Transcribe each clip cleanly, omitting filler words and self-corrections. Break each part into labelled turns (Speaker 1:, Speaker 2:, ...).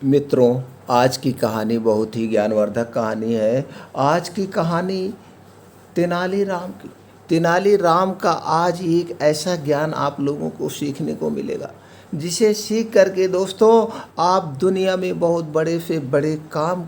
Speaker 1: मित्रों, आज की कहानी बहुत ही ज्ञानवर्धक कहानी है। आज की कहानी तेनालीराम की। तेनालीराम का आज एक ऐसा ज्ञान आप लोगों को सीखने को मिलेगा जिसे सीख करके दोस्तों आप दुनिया में बहुत बड़े से बड़े काम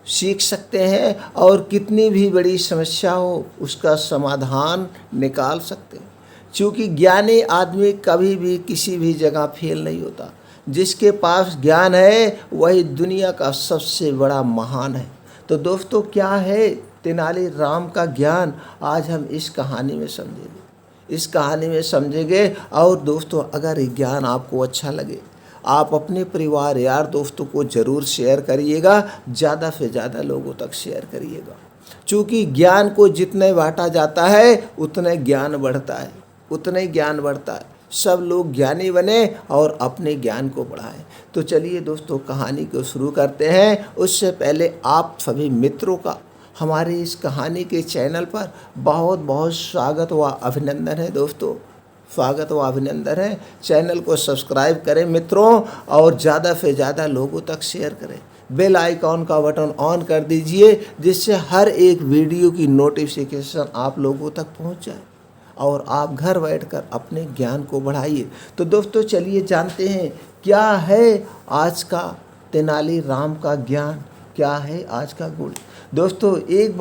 Speaker 1: सीख सकते हैं और कितनी भी बड़ी समस्या हो उसका समाधान निकाल सकते हैं। क्योंकि ज्ञानी आदमी कभी भी किसी भी जगह फेल नहीं होता। जिसके पास ज्ञान है वही दुनिया का सबसे बड़ा महान है। तो दोस्तों, क्या है तेनालीराम का ज्ञान, आज हम इस कहानी में समझेंगे। इस कहानी में समझेंगे। और दोस्तों, अगर ये ज्ञान आपको अच्छा लगे आप अपने परिवार यार दोस्तों को ज़रूर शेयर करिएगा, ज़्यादा से ज़्यादा लोगों तक शेयर करिएगा। क्योंकि ज्ञान को जितने बांटा जाता है उतने ज्ञान बढ़ता है, उतने ज्ञान बढ़ता है। सब लोग ज्ञानी बने और अपने ज्ञान को बढ़ाएं। तो चलिए दोस्तों, कहानी को शुरू करते हैं। उससे पहले आप सभी मित्रों का हमारे इस कहानी के चैनल पर बहुत बहुत स्वागत व अभिनंदन है। दोस्तों, स्वागत व अभिनंदन है। चैनल को सब्सक्राइब करें मित्रों और ज़्यादा से ज़्यादा लोगों तक शेयर करें। बेल आइकॉन का बटन ऑन कर दीजिए जिससे हर एक वीडियो की नोटिफिकेशन आप लोगों तक पहुंच जाए और आप घर बैठकर अपने ज्ञान को बढ़ाइए। तो दोस्तों, चलिए जानते हैं क्या है आज का तेनालीराम का ज्ञान, क्या है आज का गुण। दोस्तों, एक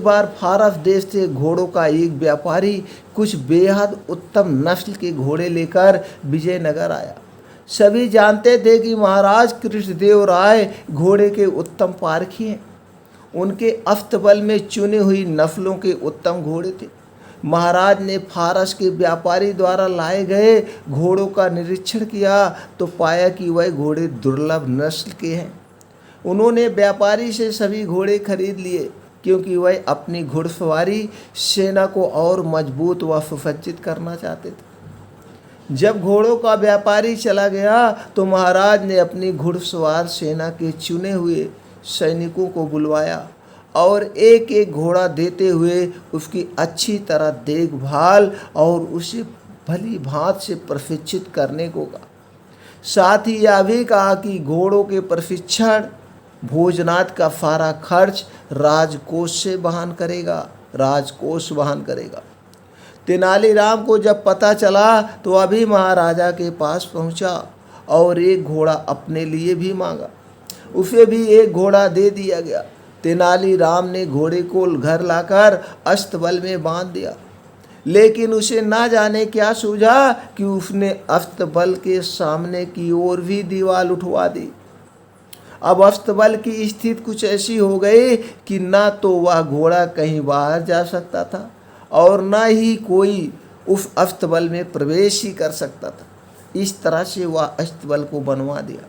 Speaker 1: बार फारस देश से घोड़ों का एक व्यापारी कुछ बेहद उत्तम नस्ल के घोड़े लेकर विजयनगर आया। सभी जानते थे कि महाराज कृष्णदेव राय घोड़े के उत्तम पारखी हैं। उनके अस्तबल में चुनी हुई नस्लों के उत्तम घोड़े थे। महाराज ने फारस के व्यापारी द्वारा लाए गए घोड़ों का निरीक्षण किया तो पाया कि वह घोड़े दुर्लभ नस्ल के हैं। उन्होंने व्यापारी से सभी घोड़े खरीद लिए क्योंकि वह अपनी घुड़सवारी सेना को और मजबूत व सुसज्जित करना चाहते थे। जब घोड़ों का व्यापारी चला गया तो महाराज ने अपनी घुड़सवार सेना के चुने हुए सैनिकों को बुलवाया और एक एक घोड़ा देते हुए उसकी अच्छी तरह देखभाल और उसे भली भांत से प्रशिक्षित करने को कहा। साथ ही यह भी कहा कि घोड़ों के प्रशिक्षण भोजनात का सारा खर्च राजकोष वहन करेगा। तेनालीराम को जब पता चला तो अभी महाराजा के पास पहुंचा और एक घोड़ा अपने लिए भी मांगा। उसे भी एक घोड़ा दे दिया गया। तेनालीराम ने घोड़े को घर लाकर अस्तबल में बांध दिया, लेकिन उसे ना जाने क्या सूझा कि उसने अस्तबल के सामने की ओर भी दीवार उठवा दी। अब अस्तबल की स्थिति कुछ ऐसी हो गई कि ना तो वह घोड़ा कहीं बाहर जा सकता था और ना ही कोई उस अस्तबल में प्रवेश ही कर सकता था। इस तरह से वह अस्तबल को बनवा दिया।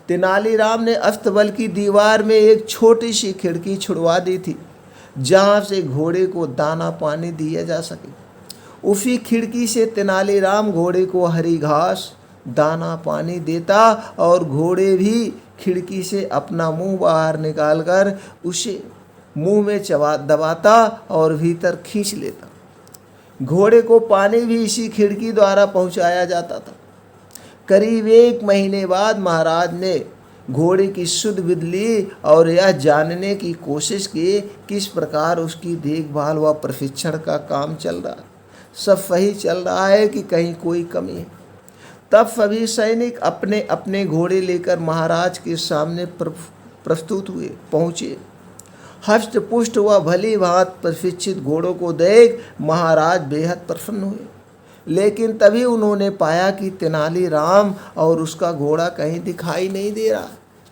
Speaker 1: तेनालीराम ने अस्तबल की दीवार में एक छोटी सी खिड़की छुड़वा दी थी जहाँ से घोड़े को दाना पानी दिया जा सके। उसी खिड़की से तेनालीराम घोड़े को हरी घास दाना पानी देता और घोड़े भी खिड़की से अपना मुंह बाहर निकालकर उसे मुंह में दबाता और भीतर खींच लेता। घोड़े को पानी भी इसी खिड़की द्वारा पहुंचाया जाता था। करीब 1 महीने बाद महाराज ने घोड़े की सुध विध ली और यह जानने की कोशिश की किस प्रकार उसकी देखभाल व प्रशिक्षण का काम चल रहा है, सब सही चल रहा है कि कहीं कोई कमी है। तब सभी सैनिक अपने अपने घोड़े लेकर महाराज के सामने प्रस्तुत हुए पहुँचे। हष्ट पुष्ट व भली भांत प्रशिक्षित घोड़ों को देख महाराज बेहद प्रसन्न हुए। लेकिन तभी उन्होंने पाया कि तेनालीराम और उसका घोड़ा कहीं दिखाई नहीं दे रहा।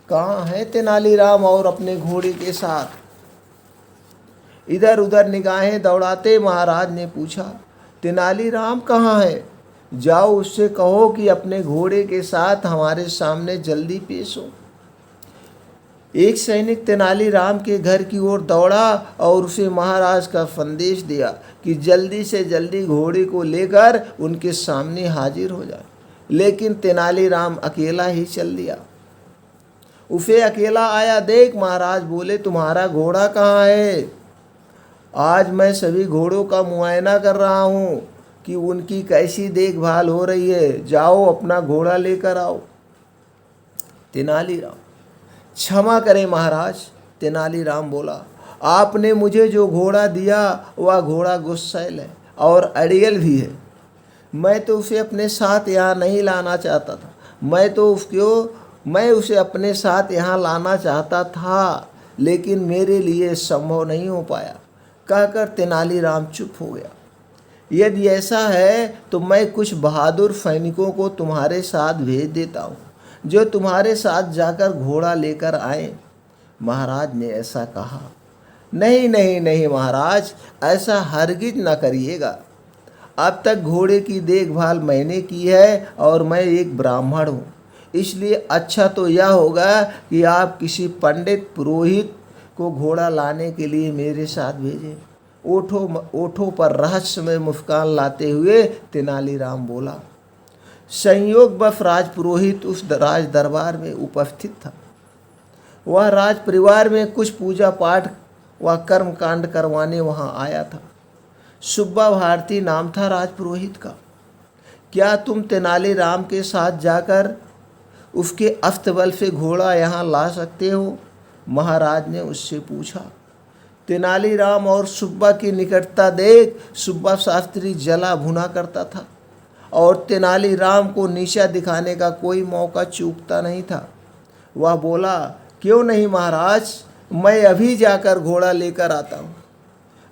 Speaker 1: कहाँ है तेनालीराम और अपने घोड़े के साथ? इधर उधर निगाहें दौड़ाते महाराज ने पूछा, तेनालीराम कहाँ है? जाओ उससे कहो कि अपने घोड़े के साथ हमारे सामने जल्दी पेश हो। एक सैनिक तेनालीराम के घर की ओर दौड़ा और उसे महाराज का संदेश दिया कि जल्दी से जल्दी घोड़े को लेकर उनके सामने हाजिर हो जाए। लेकिन तेनालीराम अकेला ही चल दिया। उसे अकेला आया देख महाराज बोले, तुम्हारा घोड़ा कहाँ है? आज मैं सभी घोड़ों का मुआयना कर रहा हूँ कि उनकी कैसी देखभाल हो रही है। जाओ अपना घोड़ा लेकर आओ। तेनालीराम, क्षमा करें महाराज। तेनालीराम बोला, आपने मुझे जो घोड़ा दिया वह घोड़ा गुस्सैल है और अड़ियल भी है। मैं तो उसे अपने साथ यहाँ नहीं लाना चाहता था। मैं उसे अपने साथ यहाँ लाना चाहता था, लेकिन मेरे लिए संभव नहीं हो पाया। कहकर तेनालीराम चुप हो गया। यदि ऐसा है तो मैं कुछ बहादुर सैनिकों को तुम्हारे साथ भेज देता हूँ, जो तुम्हारे साथ जाकर घोड़ा लेकर आए। महाराज ने ऐसा कहा। नहीं नहीं नहीं महाराज, ऐसा हरगिज न करिएगा। अब तक घोड़े की देखभाल मैंने की है और मैं एक ब्राह्मण हूँ, इसलिए अच्छा तो यह होगा कि आप किसी पंडित पुरोहित को घोड़ा लाने के लिए मेरे साथ भेजें। ओठों पर रहस्यमय मुस्कान लाते हुए तेनालीराम बोला। संयोगवश राजपुरोहित उस राज दरबार में उपस्थित था। वह राज परिवार में कुछ पूजा पाठ व कर्मकांड करवाने वहाँ आया था। सुब्बा भारती नाम था राजपुरोहित का। क्या तुम तेनालीराम के साथ जाकर उसके अस्तबल से घोड़ा यहाँ ला सकते हो? महाराज ने उससे पूछा। तेनालीराम और सुब्बा की निकटता देख सुब्बा शास्त्री जला भुना करता था और तेनालीराम को नीचा दिखाने का कोई मौका चूकता नहीं था। वह बोला, क्यों नहीं महाराज, मैं अभी जाकर घोड़ा लेकर आता हूँ।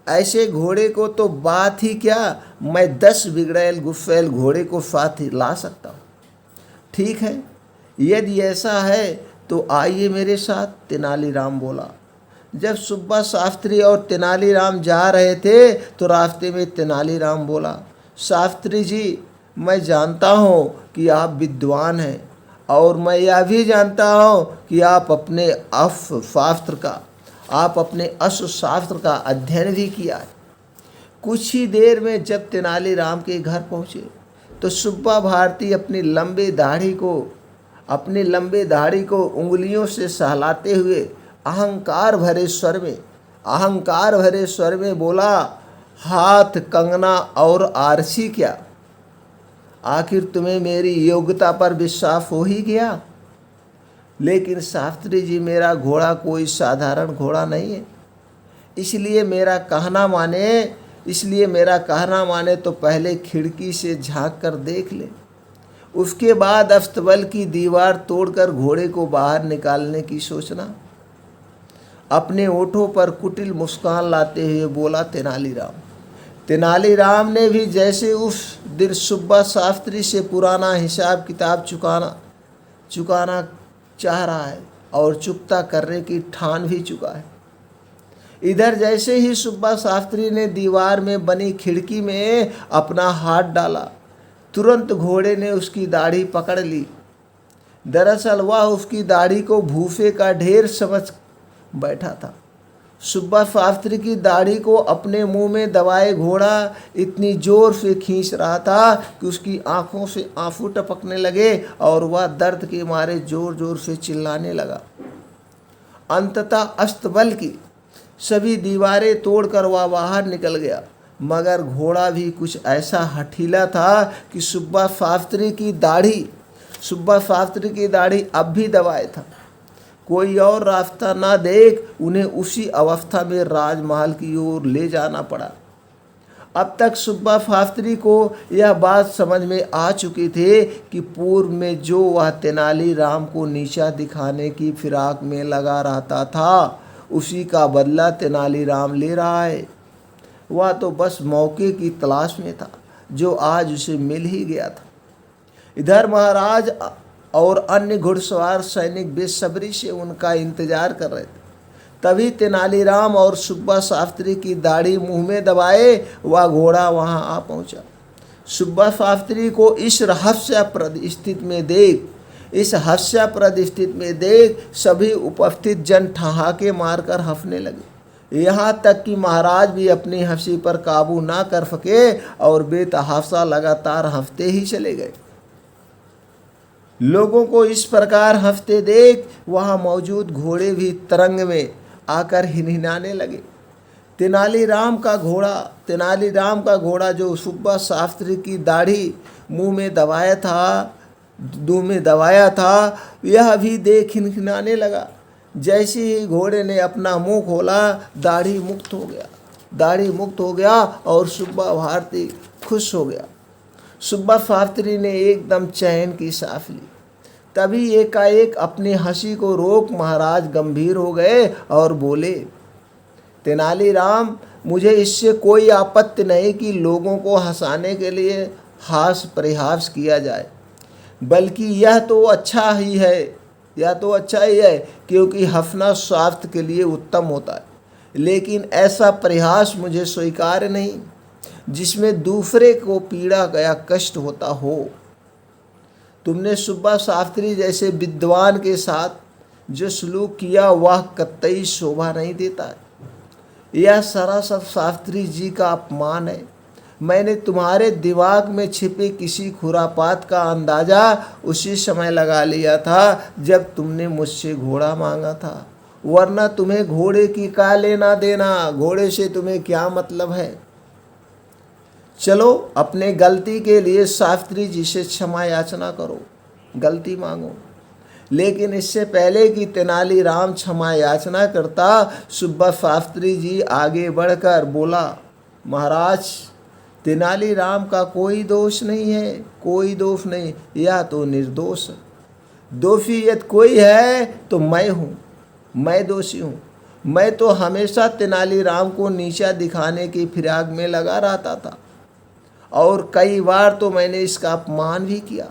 Speaker 1: ऐसे घोड़े को तो बात ही क्या, मैं 10 बिगड़ैल गुस्सैल घोड़े को साथ ही ला सकता हूँ। ठीक है, यदि ऐसा है तो आइए मेरे साथ, तेनालीराम बोला। जब सुब्बा शास्त्री और तेनालीराम जा रहे थे तो रास्ते में तेनालीराम बोला, शास्त्री जी, मैं जानता हूँ कि आप विद्वान हैं और मैं यह भी जानता हूँ कि आप अपने अश्वशास्त्र का अध्ययन भी किया है। कुछ ही देर में जब तेनालीराम के घर पहुँचे तो सुब्बा भारती अपनी लंबे दाढ़ी को उंगलियों से सहलाते हुए अहंकार भरे स्वर में बोला, हाथ कंगना और आरसी क्या? आखिर तुम्हें मेरी योग्यता पर विश्वास हो ही गया। लेकिन शास्त्री जी, मेरा घोड़ा कोई साधारण घोड़ा नहीं है, इसलिए मेरा कहना माने तो पहले खिड़की से झांक कर देख ले, उसके बाद अस्तबल की दीवार तोड़कर घोड़े को बाहर निकालने की सोचना। अपने ओठों पर कुटिल मुस्कान लाते हुए बोला तेनालीराम। तेनालीराम ने भी जैसे उस दिन सुब्बा शास्त्री से पुराना हिसाब किताब चुकाना चाह रहा है और चुकता करने की ठान भी चुका है। इधर जैसे ही सुब्बा शास्त्री ने दीवार में बनी खिड़की में अपना हाथ डाला, तुरंत घोड़े ने उसकी दाढ़ी पकड़ ली। दरअसल वह उसकी दाढ़ी को भूसे का ढेर समझ बैठा था। सुब्बा शास्त्री की दाढ़ी को अपने मुंह में दबाए घोड़ा इतनी जोर से खींच रहा था कि उसकी आंखों से आंसू टपकने लगे और वह दर्द के मारे जोर जोर से चिल्लाने लगा। अंततः अस्तबल की सभी दीवारें तोड़कर वह बाहर निकल गया, मगर घोड़ा भी कुछ ऐसा हठीला था कि सुब्बा शास्त्री की दाढ़ी अब भी दबाए था। कोई और रास्ता ना देख उन्हें उसी अवस्था में राजमहल की ओर ले जाना पड़ा। अब तक सुब्बा शास्त्री को यह बात समझ में आ चुकी थी कि पूर्व में जो वह तेनालीराम को नीचा दिखाने की फिराक में लगा रहता था, उसी का बदला तेनालीराम ले रहा है। वह तो बस मौके की तलाश में था, जो आज उसे मिल ही गया था। इधर महाराज और अन्य घुड़सवार सैनिक बेसब्री से उनका इंतजार कर रहे थे। तभी तेनालीराम और सुब्बा शास्त्री की दाढ़ी मुंह में दबाए वह घोड़ा वहां आ पहुंचा। सुब्बा शास्त्री को इस हास्यास्पद स्थिति में देख सभी उपस्थित जन ठहाके मारकर हंसने लगे। यहाँ तक कि महाराज भी अपनी हंसी पर काबू ना कर सके और बेतहाशा लगातार हंसते ही चले गए। लोगों को इस प्रकार हंसते देख वहाँ मौजूद घोड़े भी तरंग में आकर हिनहिनाने लगे। तेनालीराम का घोड़ा जो सुब्बा शास्त्री की दाढ़ी मुंह में दबाया था, मुंह में दबाया था, यह भी देख खिनखिनाने लगा। जैसे ही घोड़े ने अपना मुंह खोला, दाढ़ी मुक्त हो गया। दाढ़ी मुक्त हो गया और सुब्बा भारती खुश हो गया। सुब्बा शास्त्री ने एकदम चैन की सांस ली। तभी एकाएक अपनी हंसी को रोक महाराज गंभीर हो गए और बोले, तेनालीराम, मुझे इससे कोई आपत्ति नहीं कि लोगों को हंसाने के लिए हास परिहास किया जाए, बल्कि यह तो अच्छा ही है, क्योंकि हंसना स्वास्थ्य के लिए उत्तम होता है। लेकिन ऐसा परिहास मुझे स्वीकार नहीं जिसमें दूसरे को पीड़ा या कष्ट होता हो। तुमने सुब्बा शास्त्री जैसे विद्वान के साथ जो सलूक किया वह कतई शोभा नहीं देता है। यह सरासर शास्त्री जी का अपमान है। मैंने तुम्हारे दिमाग में छिपे किसी खुरापात का अंदाज़ा उसी समय लगा लिया था जब तुमने मुझसे घोड़ा मांगा था, वरना तुम्हें घोड़े की क्या लेना देना, घोड़े से तुम्हें क्या मतलब है। चलो अपने गलती के लिए शास्त्री जी से क्षमा याचना करो, गलती मांगो। लेकिन इससे पहले कि तेनालीराम क्षमा याचना करता, सुब्बा शास्त्री जी आगे बढ़कर बोला, महाराज, तेनालीराम का कोई दोष नहीं है, कोई दोष नहीं, यह तो निर्दोष है। दोषी यदि कोई है तो मैं हूँ, मैं दोषी हूँ। मैं तो हमेशा तेनालीराम को नीचा दिखाने की फिराक में लगा रहता था और कई बार तो मैंने इसका अपमान भी किया,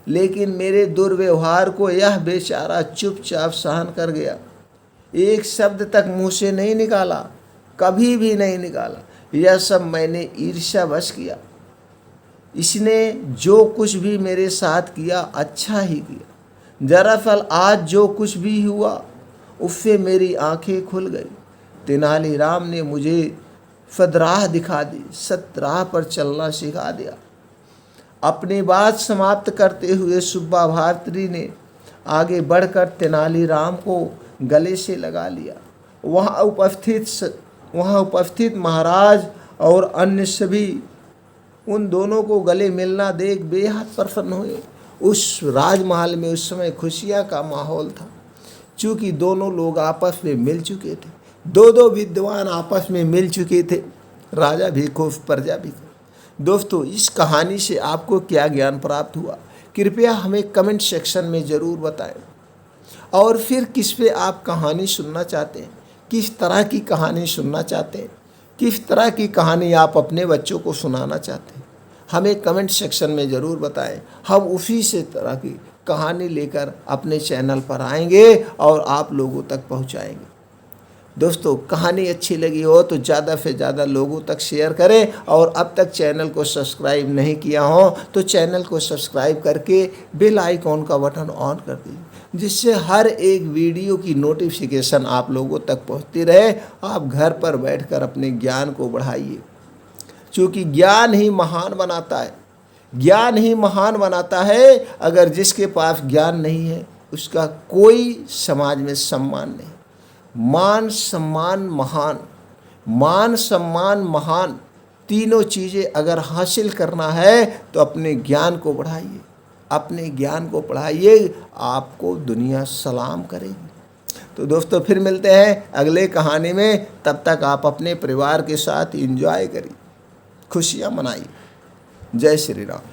Speaker 1: लेकिन मेरे दुर्व्यवहार को यह बेचारा चुपचाप सहन कर गया। एक शब्द तक मुँह से नहीं निकाला, कभी भी नहीं निकाला। यह सब मैंने ईर्ष्यावश किया। इसने जो कुछ भी मेरे साथ किया अच्छा ही किया। दरअसल आज जो कुछ भी हुआ उससे मेरी आंखें खुल गई। तेनालीराम ने मुझे सदराह दिखा दी, सत्य राह पर चलना सिखा दिया। अपनी बात समाप्त करते हुए सुब्बा भारती ने आगे बढ़कर तेनालीराम को गले से लगा लिया। वहाँ उपस्थित महाराज और अन्य सभी उन दोनों को गले मिलना देख बेहद प्रसन्न हुए। उस राजमहल में उस समय खुशियाँ का माहौल था, चूँकि दोनों लोग आपस में मिल चुके थे। दो विद्वान आपस में मिल चुके थे, राजा भी खुश, प्रजा भी खुश। दोस्तों, इस कहानी से आपको क्या ज्ञान प्राप्त हुआ, कृपया हमें कमेंट सेक्शन में ज़रूर बताएं। और फिर किस पे आप कहानी सुनना चाहते हैं, किस तरह की कहानी सुनना चाहते हैं, किस तरह की कहानी आप अपने बच्चों को सुनाना चाहते हैं, हमें कमेंट सेक्शन में ज़रूर बताएं। हम उसी से तरह की कहानी लेकर अपने चैनल पर आएंगे और आप लोगों तक पहुंचाएंगे। दोस्तों, कहानी अच्छी लगी हो तो ज़्यादा से ज़्यादा लोगों तक शेयर करें, और अब तक चैनल को सब्सक्राइब नहीं किया हो तो चैनल को सब्सक्राइब करके बेल आइकॉन का बटन ऑन कर दीजिए, जिससे हर एक वीडियो की नोटिफिकेशन आप लोगों तक पहुंचती रहे। आप घर पर बैठकर अपने ज्ञान को बढ़ाइए, क्योंकि ज्ञान ही महान बनाता है। ज्ञान ही महान बनाता है। अगर जिसके पास ज्ञान नहीं है उसका कोई समाज में सम्मान नहीं। मान सम्मान महान तीनों चीज़ें अगर हासिल करना है तो अपने ज्ञान को बढ़ाइए, अपने ज्ञान को पढ़ाइए, आपको दुनिया सलाम करेगी। तो दोस्तों, फिर मिलते हैं अगले कहानी में। तब तक आप अपने परिवार के साथ एंजॉय करिए, खुशियाँ मनाइए। जय श्री राम।